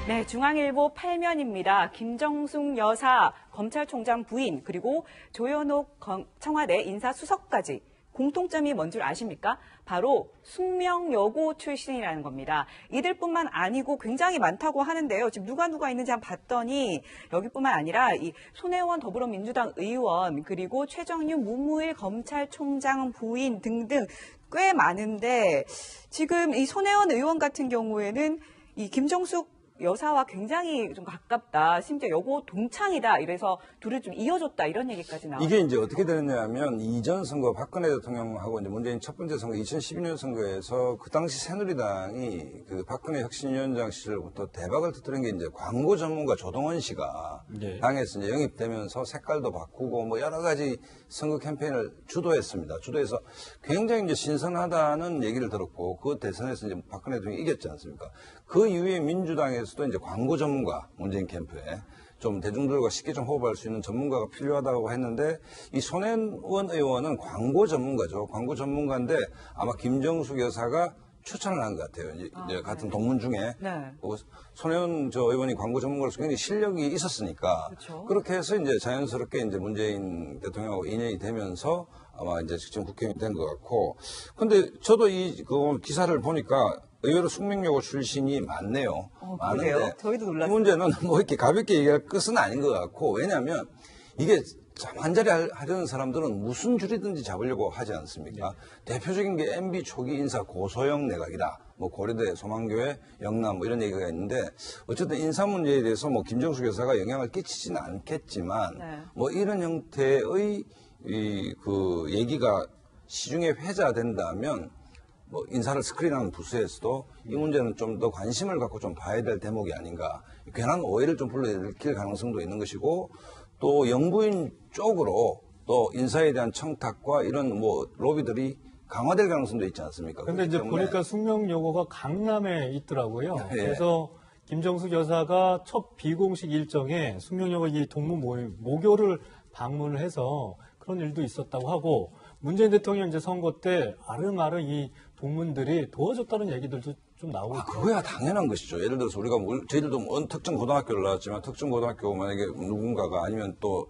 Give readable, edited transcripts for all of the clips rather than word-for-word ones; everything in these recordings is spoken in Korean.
네, 중앙일보 8면입니다. 김정숙 여사 검찰총장 부인 그리고 조현옥 청와대 인사수석까지 공통점이 뭔 줄 아십니까? 바로 숙명여고 출신이라는 겁니다. 이들뿐만 아니고 굉장히 많다고 하는데요. 지금 누가 있는지 한번 봤더니 여기뿐만 아니라 이 손혜원 더불어민주당 의원 그리고 최정유 문무일 검찰총장 부인 등등 꽤 많은데 지금 이 손혜원 의원 같은 경우에는 이 김정숙 여사와 굉장히 좀 가깝다. 심지어 여고 동창이다. 이래서 둘을 좀 이어줬다. 이런 얘기까지 나와요. 이게 이제 어떻게 되느냐면 이전 선거 박근혜 대통령하고 이제 문재인 첫 번째 선거 2012년 선거에서 그 당시 새누리당이 그 박근혜 혁신위원장 시절부터 대박을 터뜨린 게 이제 광고 전문가 조동원 씨가 당에서 이제 영입되면서 색깔도 바꾸고 뭐 여러 가지 선거 캠페인을 주도했습니다. 주도해서 굉장히 이제 신선하다는 얘기를 들었고 그 대선에서 이제 박근혜 대통령이 이겼지 않습니까? 그 이후에 민주당에서도 이제 광고 전문가 문재인 캠프에 좀 대중들과 쉽게 좀 호흡할 수 있는 전문가가 필요하다고 했는데 이 손혜원 의원은 광고 전문가죠. 광고 전문가인데 아마 김정숙 여사가 추천을 한 것 같아요. 이제 같은 동문 중에 손혜원 의원이 광고 전문가로서 굉장히 실력이 있었으니까 그렇죠. 그렇게 해서 이제 자연스럽게 이제 문재인 대통령하고 인연이 되면서 아마 이제 지금 국회의원이 된 것 같고 근데 저도 그 기사를 보니까 의외로 숙명여고 출신이 많네요. 많은데 저희도 놀랐어요. 이 문제는 뭐 이렇게 가볍게 얘기할 것은 아닌 것 같고 왜냐하면 이게 한 자리 하려는 사람들은 무슨 줄이든지 잡으려고 하지 않습니까? 대표적인 게 MB 초기 인사 고소영 내각이다. 뭐 고려대, 소망교회, 영남 뭐 이런 얘기가 있는데 어쨌든 인사 문제에 대해서 뭐 김정숙 여사가 영향을 끼치지는 않겠지만 뭐 이런 형태의 그 얘기가 시중에 회자된다면 뭐 인사를 스크린하는 부서에서도 이 문제는 좀 더 관심을 갖고 좀 봐야 될 대목이 아닌가. 괜한 오해를 좀 불러일으킬 가능성도 있는 것이고 또 영부인 쪽으로 또 인사에 대한 청탁과 이런 뭐 로비들이 강화될 가능성도 있지 않습니까? 그런데 이제 보니까 숙명여고가 강남에 있더라고요. 그래서 김정숙 여사가 첫 비공식 일정에 숙명여고 이 동문 모임, 모교를 방문을 해서 그런 일도 있었다고 하고 문재인 대통령 이제 선거 때 아름아름 이 동문들이 도와줬다는 얘기들도 좀 나오고 있어요. 그거야 당연한 것이죠. 예를 들어서 우리가 저희들도 특정 고등학교를 나왔지만 특정 고등학교 만약에 누군가가 아니면 또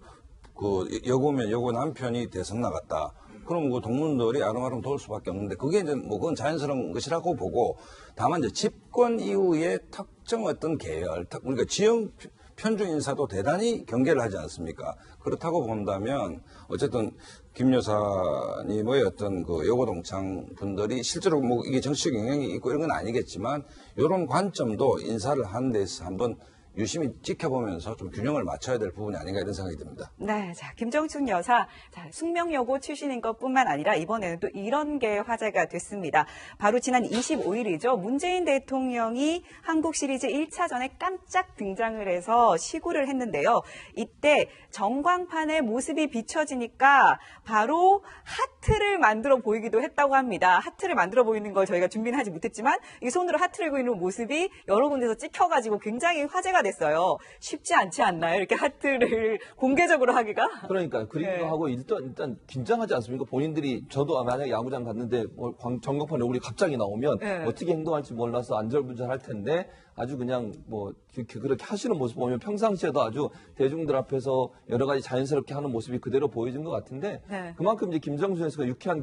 그 여고면 여고 남편이 대선 나갔다. 그럼 그 동문들이 아름아름 도울 수밖에 없는데 그게 이제 뭐 그건 자연스러운 것이라고 보고 다만 이제 집권 이후에 특정 어떤 계열, 우리가 지역 편중 인사도 대단히 경계를 하지 않습니까? 그렇다고 본다면 어쨌든 김 여사님의 어떤 그 여고 동창 분들이 실제로 뭐 이게 정치적 영향이 있고 이런 건 아니겠지만 이런 관점도 인사를 하는 데서 한번 유심히 지켜보면서 좀 균형을 맞춰야 될 부분이 아닌가 이런 생각이 듭니다. 네, 자 김정숙 여사, 숙명여고 출신인 것뿐만 아니라 이번에는 또 이런 게 화제가 됐습니다. 바로 지난 25일이죠. 문재인 대통령이 한국 시리즈 1차전에 깜짝 등장을 해서 시구를 했는데요. 이때 전광판에 모습이 비춰지니까 바로 하트를 만들어 보이기도 했다고 합니다. 하트를 만들어 보이는 걸 저희가 준비는 하지 못했지만 이 손으로 하트를 그리는 모습이 여러 군데서 찍혀가지고 굉장히 화제가 됐어요. 쉽지 않지 않나요? 이렇게 하트를 공개적으로 하기가? 그러니까 그리기도 하고 일단 긴장하지 않습니까? 본인들이 저도 만약에 야구장 갔는데 뭐 전광판에 우리 갑자기 나오면 어떻게 행동할지 몰라서 안절부절할 텐데 아주 그냥 뭐 그렇게 하시는 모습 보면 평상시에도 아주 대중들 앞에서 여러 가지 자연스럽게 하는 모습이 그대로 보여진 것 같은데 그만큼 이제 김정숙 여사가 유쾌한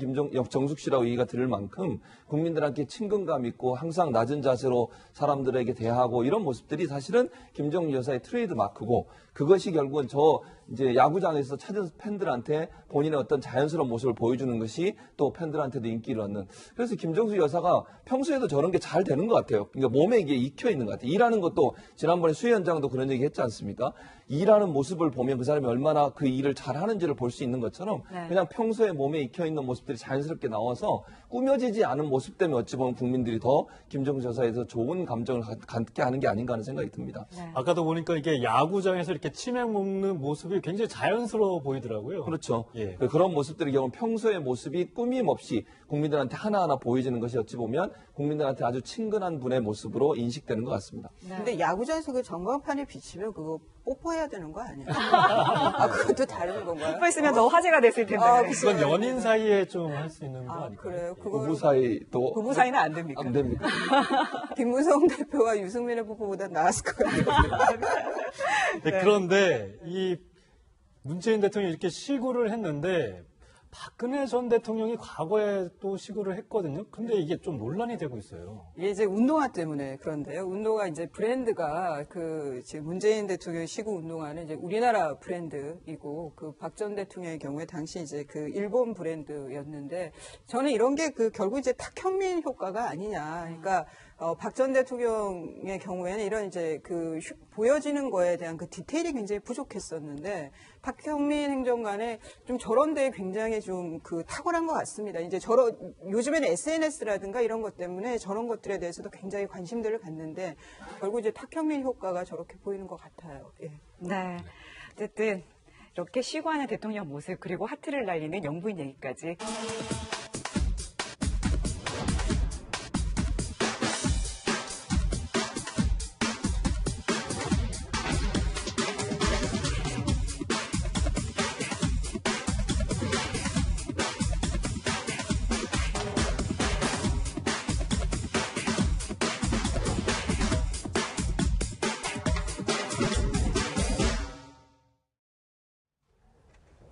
정숙 씨라고 얘기가 들을 만큼 국민들한테 친근감 있고 항상 낮은 자세로 사람들에게 대하고 이런 모습들이 사실은 김정숙 여사의 트레이드 마크고 그것이 결국은 이제 야구장에서 찾은 팬들한테 본인의 어떤 자연스러운 모습을 보여주는 것이 또 팬들한테도 인기를 얻는. 그래서 김정숙 여사가 평소에도 저런 게 잘 되는 것 같아요. 그러니까 몸에 이게 익혀 있는 것 같아요. 일하는 것도 지난번에 수 위원장도 그런 얘기 했지 않습니까? 일하는 모습을 보면 그 사람이 얼마나 그 일을 잘 하는지를 볼 수 있는 것처럼 그냥 평소에 몸에 익혀 있는 모습들이 자연스럽게 나와서 꾸며지지 않은 모습 때문에 어찌 보면 국민들이 더 김정숙 여사에 대해서 좋은 감정을 갖게 하는 게 아닌가 하는 생각이 듭니다. 아까도 보니까 이게 야구장에서 이렇게 치맥 먹는 모습이 굉장히 자연스러워 보이더라고요. 그렇죠. 그런 모습들의 경우는 평소의 모습이 꾸밈 없이 국민들한테 하나하나 보여지는 것이 어찌 보면 국민들한테 아주 친근한 분의 모습으로 인식되는 것 같습니다. 근데 야구장에서 그 전광판에 비치면 그거 뽀뽀해야 되는 거 아니에요? 그것도 다른 건가요? 뽀뽀했으면 더 화제가 됐을 텐데. 그건 연인 사이에 좀 할 수 있는 거 아닐까요? 그래요? 부부 사이도 부부 사이는 안 됩니까? 안 됩니까? 김무성 대표와 유승민의 부부보다 나았을 것 같아요. 네, 그런데 이 문재인 대통령이 이렇게 시구를 했는데 박근혜 전 대통령이 과거에 또 시구를 했거든요. 근데 이게 좀 논란이 되고 있어요. 이게 이제 운동화 때문에 그런데요. 운동화 이제 브랜드가 지금 문재인 대통령의 시구 운동화는 이제 우리나라 브랜드이고 그 박 전 대통령의 경우에 당시 이제 그 일본 브랜드였는데 저는 이런 게 결국 이제 탁현민 효과가 아니냐. 그러니까 박 전 대통령의 경우에는 이런 이제 보여지는 거에 대한 그 디테일이 굉장히 부족했었는데 탁현민 행정관의 좀 저런 데에 굉장히 좀 탁월한 것 같습니다. 이제 요즘에는 SNS라든가 이런 것 때문에 저런 것들에 대해서도 굉장히 관심들을 갖는데 결국 이제 탁현민 효과가 저렇게 보이는 것 같아요. 예. 네. 어쨌든 이렇게 시구하는 대통령 모습 그리고 하트를 날리는 영부인 얘기까지.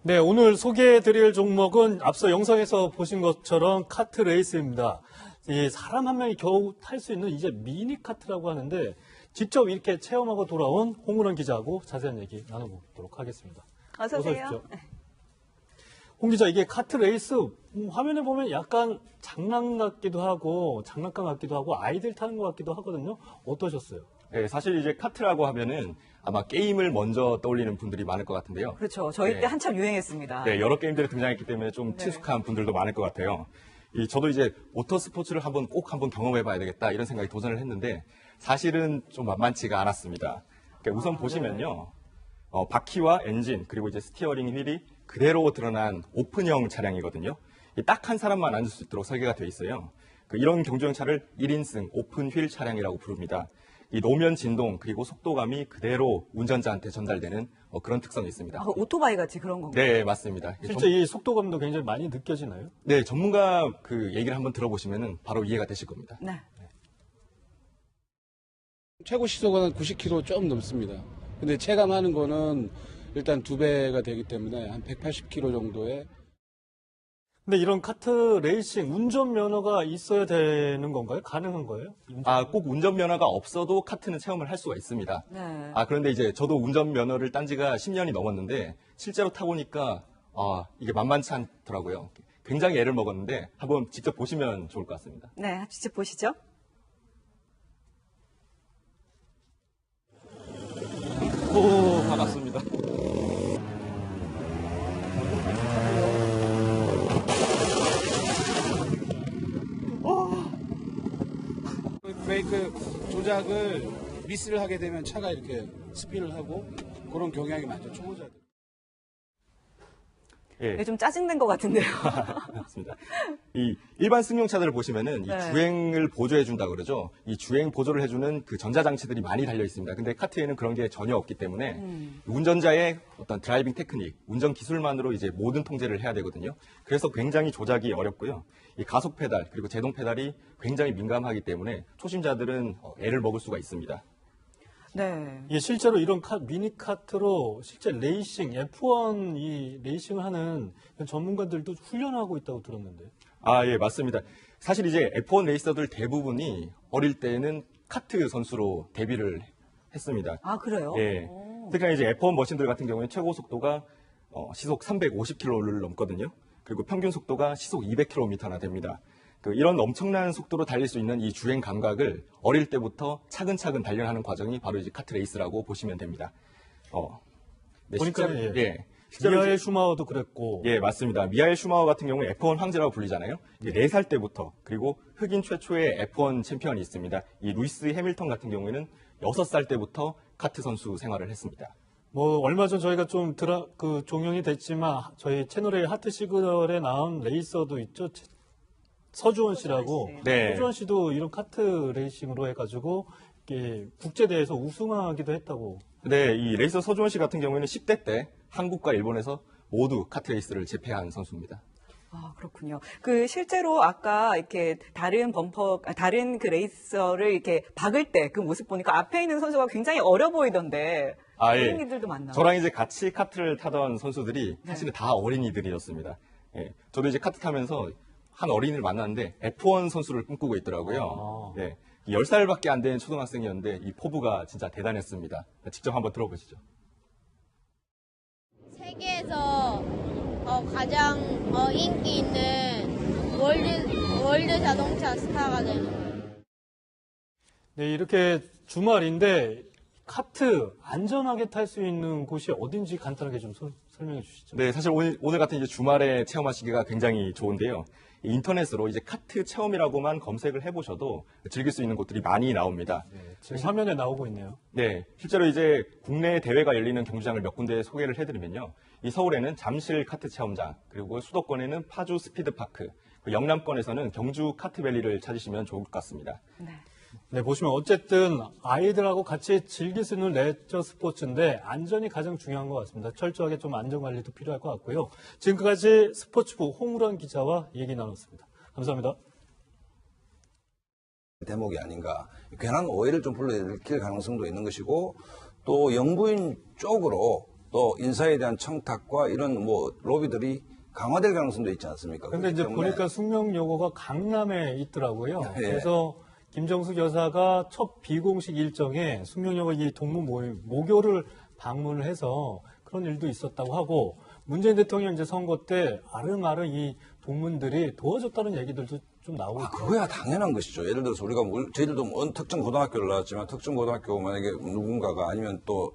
네, 오늘 소개해드릴 종목은 앞서 영상에서 보신 것처럼 카트 레이스입니다. 이 사람 한 명이 겨우 탈 수 있는 이제 미니 카트라고 하는데 직접 이렇게 체험하고 돌아온 홍은원 기자하고 자세한 얘기 나눠보도록 하겠습니다. 어서 오세요. 오십시오. 홍 기자, 이게 카트 레이스 화면에 보면 약간 장난감 같기도 하고 아이들 타는 것 같기도 하거든요. 어떠셨어요? 네, 사실 이제 카트라고 하면은 아마 게임을 먼저 떠올리는 분들이 많을 것 같은데요. 그렇죠. 저희 때 네. 한참 유행했습니다. 네, 여러 게임들이 등장했기 때문에 좀 친숙한 분들도 많을 것 같아요. 저도 이제 모터스포츠를 꼭 한번 경험해봐야 되겠다 이런 생각이 도전을 했는데 사실은 좀 만만치가 않았습니다. 그러니까 우선 보시면요. 바퀴와 엔진 그리고 이제 스티어링 휠이 그대로 드러난 오픈형 차량이거든요. 딱 한 사람만 앉을 수 있도록 설계가 되어 있어요. 이런 경주형차를 1인승 오픈 휠 차량이라고 부릅니다. 이 노면 진동 그리고 속도감이 그대로 운전자한테 전달되는 그런 특성이 있습니다. 오토바이 같이 그런 건가요? 네, 맞습니다. 실제 이 속도감도 굉장히 많이 느껴지나요? 네, 전문가 얘기를 한번 들어보시면 바로 이해가 되실 겁니다. 네. 최고 시속은 90km 좀 넘습니다. 근데 체감하는 거는 일단 2배가 되기 때문에 한 180km 정도의. 근데 이런 카트 레이싱 운전면허가 있어야 되는 건가요? 가능한 거예요? 꼭 운전면허가 없어도 카트는 체험을 할 수가 있습니다. 네. 그런데 이제 저도 운전면허를 딴 지가 10년이 넘었는데 실제로 타보니까 이게 만만치 않더라고요. 굉장히 애를 먹었는데 한번 직접 보시면 좋을 것 같습니다. 네, 직접 보시죠. 오, 반갑습니다. 브레이크 조작을 미스를 하게 되면 차가 이렇게 스피를 하고 그런 경향이 많죠, 초보자들. 예. 네, 좀 짜증낸 것 같은데요. 맞습니다. 이 일반 승용차들을 보시면은 네. 이 주행을 보조해 준다 그러죠. 이 주행 보조를 해주는 그 전자장치들이 많이 달려 있습니다. 근데 카트에는 그런 게 전혀 없기 때문에 운전자의 어떤 드라이빙 테크닉, 운전 기술만으로 이제 모든 통제를 해야 되거든요. 그래서 굉장히 조작이 어렵고요. 이 가속 페달 그리고 제동 페달이 굉장히 민감하기 때문에 초심자들은 애를 먹을 수가 있습니다. 네. 예, 실제로 이런 미니 카트로 실제 레이싱, F1 이 레이싱을 하는 전문가들도 훈련하고 있다고 들었는데. 예, 맞습니다. 사실 이제 F1 레이서들 대부분이 어릴 때는 카트 선수로 데뷔를 했습니다. 그래요? 예. 특히나 이제 F1 머신들 같은 경우에 최고 속도가 시속 350km를 넘거든요. 그리고 평균 속도가 시속 200km나 됩니다. 이런 엄청난 속도로 달릴 수 있는 이 주행 감각을 어릴 때부터 차근차근 단련하는 과정이 바로 이제 카트 레이스라고 보시면 됩니다. 네, 보니까 실제로 미하엘 이제- 슈마허도 그랬고. 예, 맞습니다. 미하엘 슈마허 같은 경우는 F1 황제라고 불리잖아요. 이제 4살 때부터 그리고 흑인 최초의 F1 챔피언이 있습니다. 이 루이스 해밀턴 같은 경우에는 6살 때부터 카트 선수 생활을 했습니다. 얼마 전 저희가 좀 종영이 됐지만 저희 채널의 하트 시그널에 나온 레이서도 있죠. 서주원 씨라고. 네. 서주원 씨도 이런 카트 레이싱으로 해가지고 국제대회에서 우승하기도 했다고. 네, 이 레이서 서주원 씨 같은 경우에는 10대 때 한국과 일본에서 모두 카트 레이스를 제패한 선수입니다. 아, 그렇군요. 그 실제로 아까 이렇게 다른 그 레이서를 이렇게 박을 때 그 모습 보니까 앞에 있는 선수가 굉장히 어려 보이던데. 아, 예. 어린이들도 많나요? 저랑 이제 같이 카트를 타던 선수들이 사실은 다 어린이들이었습니다. 예. 저도 이제 카트 타면서 한 어린이를 만났는데 F1 선수를 꿈꾸고 있더라고요. 예. 10살밖에 안 된 초등학생이었는데 이 포부가 진짜 대단했습니다. 직접 한번 들어보시죠. 세계에서 가장 인기 있는 월드 자동차 스타가 되는 거예요. 네, 이렇게 주말인데 카트 안전하게 탈 수 있는 곳이 어딘지 간단하게 좀 설명해 주시죠. 네, 사실 오늘 같은 이제 주말에 체험하시기가 굉장히 좋은데요. 인터넷으로 이제 카트 체험이라고만 검색을 해보셔도 즐길 수 있는 곳들이 많이 나옵니다. 네, 지금 화면에 나오고 있네요. 네, 실제로 이제 국내 대회가 열리는 경주장을 몇 군데 소개를 해드리면요. 이 서울에는 잠실 카트 체험장, 그리고 수도권에는 파주 스피드파크, 영남권에서는 경주 카트밸리를 찾으시면 좋을 것 같습니다. 네, 보시면 어쨌든 아이들하고 같이 즐길 수 있는 레저 스포츠인데 안전이 가장 중요한 것 같습니다. 철저하게 좀 안전관리도 필요할 것 같고요. 지금까지 스포츠부 홍우란 기자와 얘기 나눴습니다. 감사합니다. 대목이 아닌가. 괜한 오해를 좀 불러일으킬 가능성도 있는 것이고 또 영부인 쪽으로 또 인사에 대한 청탁과 이런 뭐 로비들이 강화될 가능성도 있지 않습니까? 근데 이제 때문에 보니까 숙명여고가 강남에 있더라고요. 예. 그래서 김정숙 여사가 첫 비공식 일정에 숙명여고 이 동문 모교를 방문을 해서 그런 일도 있었다고 하고 문재인 대통령 이제 선거 때 아릉아릉 이 동문들이 도와줬다는 얘기들도 좀 나오고 있고요. 그거야 당연한 것이죠. 예를 들어서 우리가 저희들도 뭐 특정 고등학교를 나왔지만 특정 고등학교 만약에 누군가가 아니면 또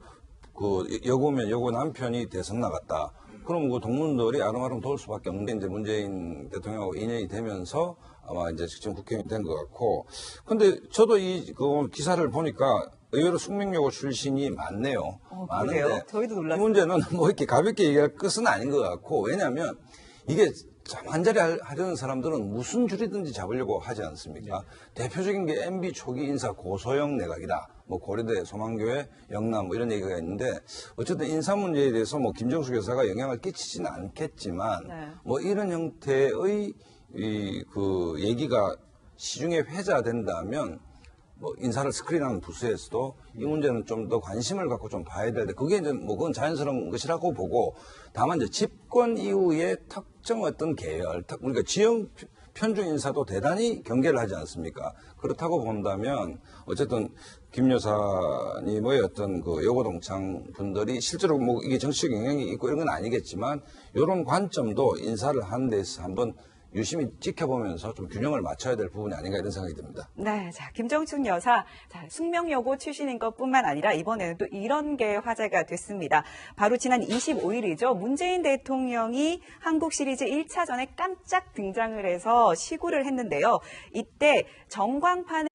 그 여고면 여고 남편이 대선 나갔다. 그럼 그 동문들이 아름아름 도울 수밖에 없는 게 이제 문재인 대통령하고 인연이 되면서 아마 이제 지금 국회의원이 된 것 같고. 근데 저도 그 기사를 보니까 의외로 숙명여고 출신이 많네요. 그래요? 많은데 저희도 이 놀랐어요. 문제는 뭐 이렇게 가볍게 얘기할 것은 아닌 것 같고 왜냐하면 이게 한 자리 하려는 사람들은 무슨 줄이든지 잡으려고 하지 않습니까? 대표적인 게 MB 초기 인사 고소영 내각이다. 뭐 고려대, 소망교회, 영남 뭐 이런 얘기가 있는데 어쨌든 인사 문제에 대해서 뭐 김정숙 여사가 영향을 끼치지는 않겠지만 네. 뭐 이런 형태의 그 얘기가 시중에 회자된다면 뭐 인사를 스크린하는 부서에서도 이 문제는 좀 더 관심을 갖고 좀 봐야 되는데 그게 이제 뭐 그건 자연스러운 것이라고 보고 다만 이제 집권 이후에 특정 어떤 계열, 우리가 지역 편중 인사도 대단히 경계를 하지 않습니까? 그렇다고 본다면 어쨌든 김 여사님의 어떤 그 여고 동창 분들이 실제로 뭐 이게 정치적 영향이 있고 이런 건 아니겠지만 이런 관점도 인사를 하는 데서 한번 유심히 지켜보면서 좀 균형을 맞춰야 될 부분이 아닌가 이런 생각이 듭니다. 네, 자, 김정숙 여사, 자, 숙명여고 출신인 것뿐만 아니라 이번에는 또 이런 게 화제가 됐습니다. 바로 지난 25일이죠. 문재인 대통령이 한국 시리즈 1차전에 깜짝 등장을 해서 시구를 했는데요. 이때 전광판을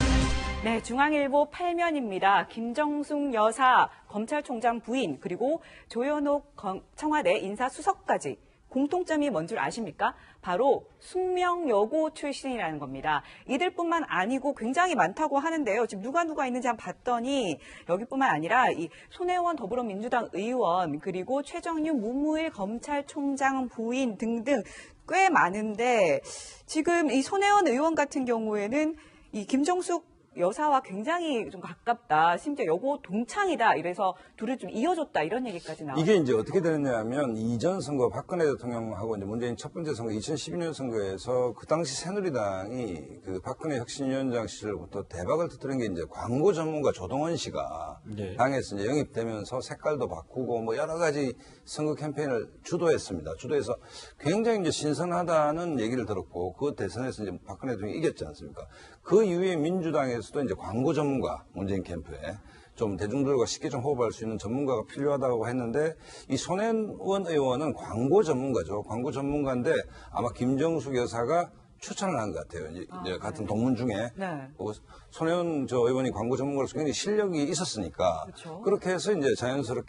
네, 중앙일보 8면입니다. 김정숙 여사 검찰총장 부인 그리고 조현옥 청와대 인사수석까지 공통점이 뭔 줄 아십니까? 바로 숙명여고 출신이라는 겁니다. 이들뿐만 아니고 굉장히 많다고 하는데요. 지금 누가 있는지 한번 봤더니 여기뿐만 아니라 이 손혜원 더불어민주당 의원 그리고 최정유 문무일 검찰총장 부인 등등 꽤 많은데 지금 이 손혜원 의원 같은 경우에는 이 김정숙 여사와 굉장히 좀 가깝다. 심지어 여고 동창이다. 이래서 둘을 좀 이어줬다. 이런 얘기까지 나와요. 이게 이제 어떻게 되느냐면 이전 선거 박근혜 대통령하고 이제 문재인 첫 번째 선거 2012년 선거에서 그 당시 새누리당이 그 박근혜 혁신위원장 시절부터 대박을 터뜨린 게 이제 광고 전문가 조동원 씨가 네. 당에서 이제 영입되면서 색깔도 바꾸고 뭐 여러 가지 선거 캠페인을 주도했습니다. 주도해서 굉장히 이제 신선하다는 얘기를 들었고 그 대선에서 이제 박근혜 대통령이 이겼지 않습니까? 그 이후에 민주당에서도 이제 광고 전문가 문재인 캠프에 좀 대중들과 쉽게 좀 호흡할 수 있는 전문가가 필요하다고 했는데 이 손혜원 의원은 광고 전문가죠. 광고 전문가인데 아마 김정숙 여사가 추천을 한 것 같아요. 이제 같은 동문 중에 네. 손혜원 의원이 광고 전문가로서 굉장히 실력이 있었으니까 그렇죠. 그렇게 해서 이제 자연스럽게